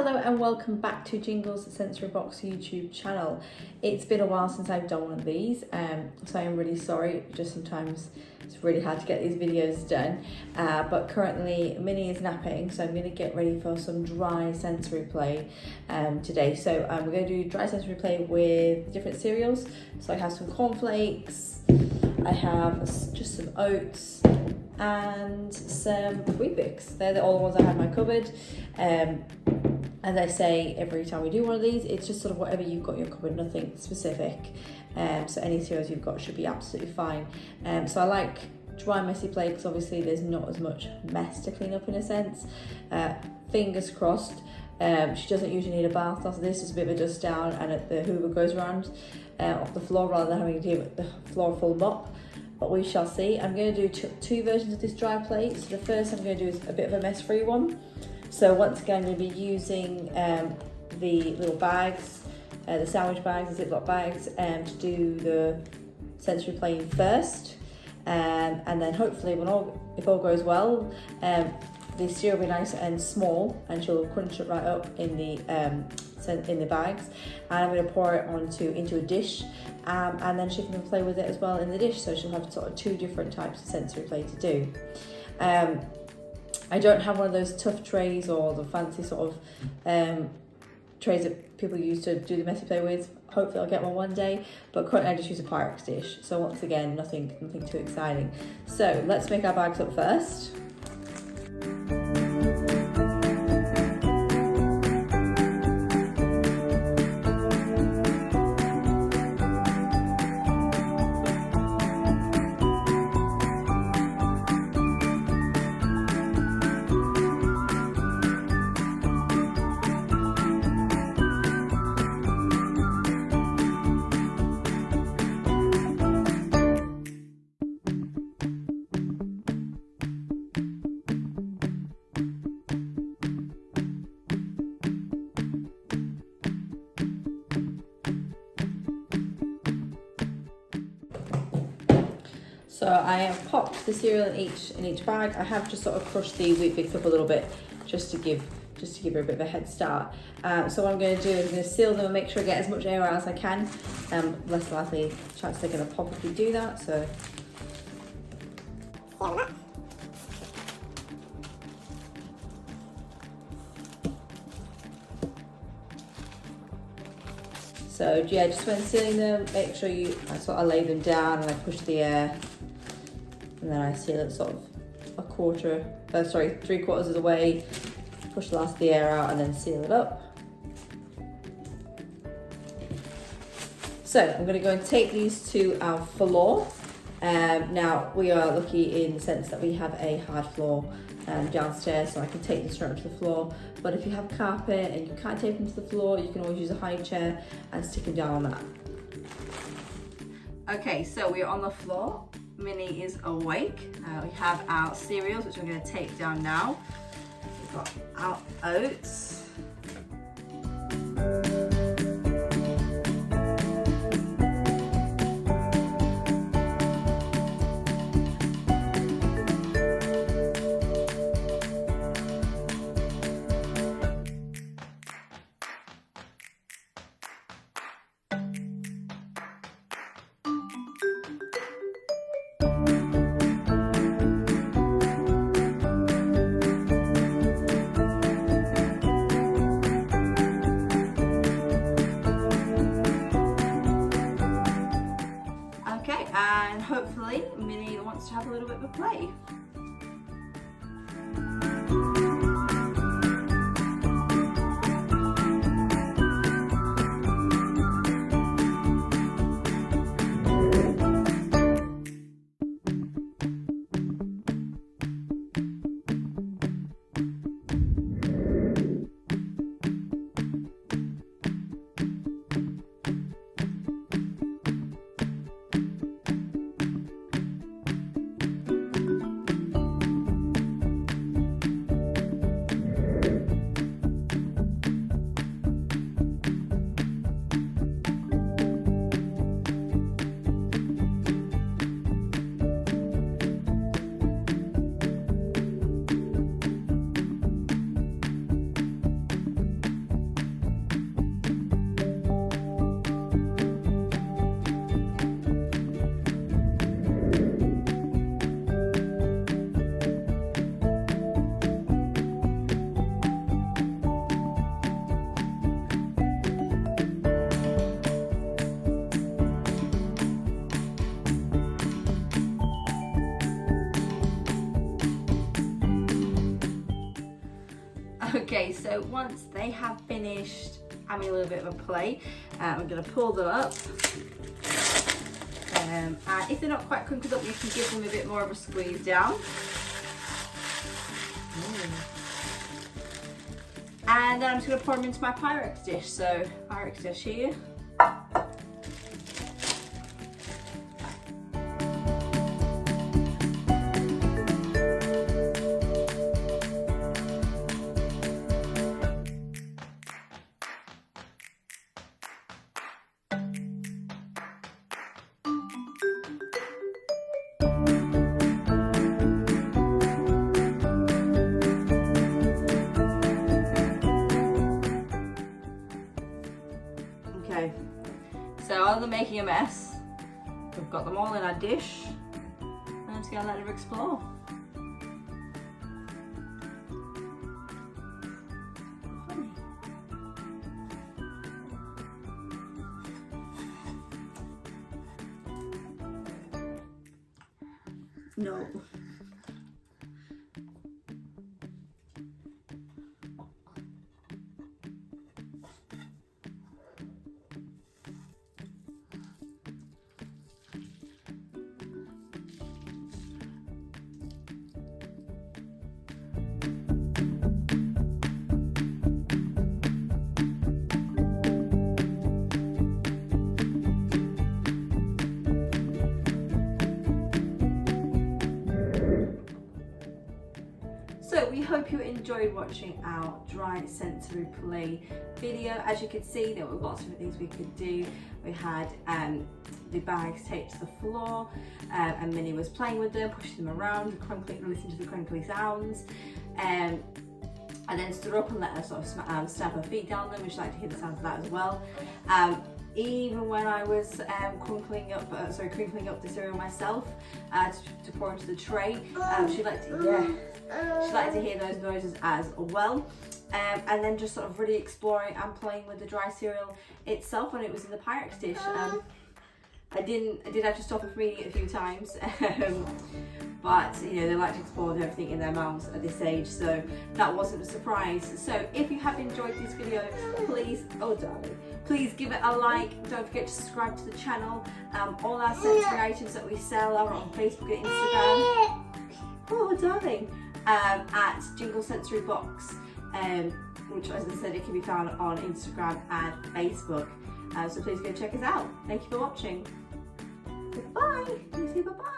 Hello and welcome back to Jingles Sensory Box YouTube channel. It's been a while since I've done one of these, so I'm really sorry. Just sometimes it's really hard to get these videos done. But currently Minnie is napping, so I'm going to get ready for some dry sensory play today. So we're going to do dry sensory play with different cereals. So I have some cornflakes, I have just some oats, and some Weet-Bix. They're all the ones I have in my cupboard. As I say every time we do one of these, it's just sort of whatever you've got in your cupboard, nothing specific. So any cereals you've got should be absolutely fine. So I like dry messy play because obviously there's not as much mess to clean up in a sense. Fingers crossed. She doesn't usually need a bath after this, just a bit of a dust down, and the Hoover goes around off the floor rather than having to give it the floor full mop. But we shall see. I'm going to do two versions of this dry plate. So the first I'm going to do is a bit of a mess-free one. So once again, I'm going to be using the little bags, the sandwich bags, the Ziploc bags, to do the sensory playing first. And then hopefully, if all goes well, the cereal will be nice and small, and she'll crunch it right up in the bags. And I'm going to pour it into a dish, and then she can play with it as well in the dish. So she'll have sort of two different types of sensory play to do. I don't have one of those tough trays or the fancy sort of trays that people use to do the messy play with. Hopefully I'll get one day, but currently I just use a Pyrex dish. So once again, nothing too exciting. So let's make our bags up first. So I have popped the cereal in each bag. I have just sort of crushed the Weet-Bix up a little bit just to give her a bit of a head start. So what I'm going to do is I'm going to seal them and make sure I get as much air out as I can. Less likely chance they're going to pop if you do that. So seal them up. So yeah, just when sealing them, make sure I sort of lay them down and I push the air, and then I seal it sort of 3/4 of the way, push the last of the air out and then seal it up. So I'm going to go and take these to our floor. Now we are lucky in the sense that we have a hard floor downstairs, so I can take them straight onto the floor. But if you have carpet and you can't take them to the floor, you can always use a high chair and stick them down on that. Okay, so we're on the floor. Minnie is awake. We have our cereals, which I'm going to take down now. We've got our oats. And hopefully Minnie wants to have a little bit of a play. Okay, so once they have finished having a little bit of a play, I'm going to pull them up. And if they're not quite crunkled up, you can give them a bit more of a squeeze down. And then I'm just going to pour them into my Pyrex dish. So Pyrex dish here. Okay, so other than making a mess, we've got them all in our dish. And I'm just going to let her explore. Funny. No. So we hope you enjoyed watching our dry sensory play video. As you can see, there were lots of things we could do. We had the bags taped to the floor, and Minnie was playing with them, pushing them around, listening to the crinkly sounds, and then stood up and let her sort of stamp her feet down them. We'd like to hear the sounds of that as well. Even when I was crinkling up the cereal myself to pour into the tray, she'd like to hear those noises as well. And then just sort of really exploring and playing with the dry cereal itself when it was in the Pyrex dish. I did have to stop her from eating it a few times, but you know, they like to explore with everything in their mouths at this age, so that wasn't a surprise. So if you have enjoyed this video, please give it a like. Don't forget to subscribe to the channel. All our sensory items that we sell are on Facebook and Instagram. Oh darling, at Jingles Sensory Box, which, as I said, it can be found on Instagram and Facebook. So please go check us out. Thank you for watching. Goodbye. Bye.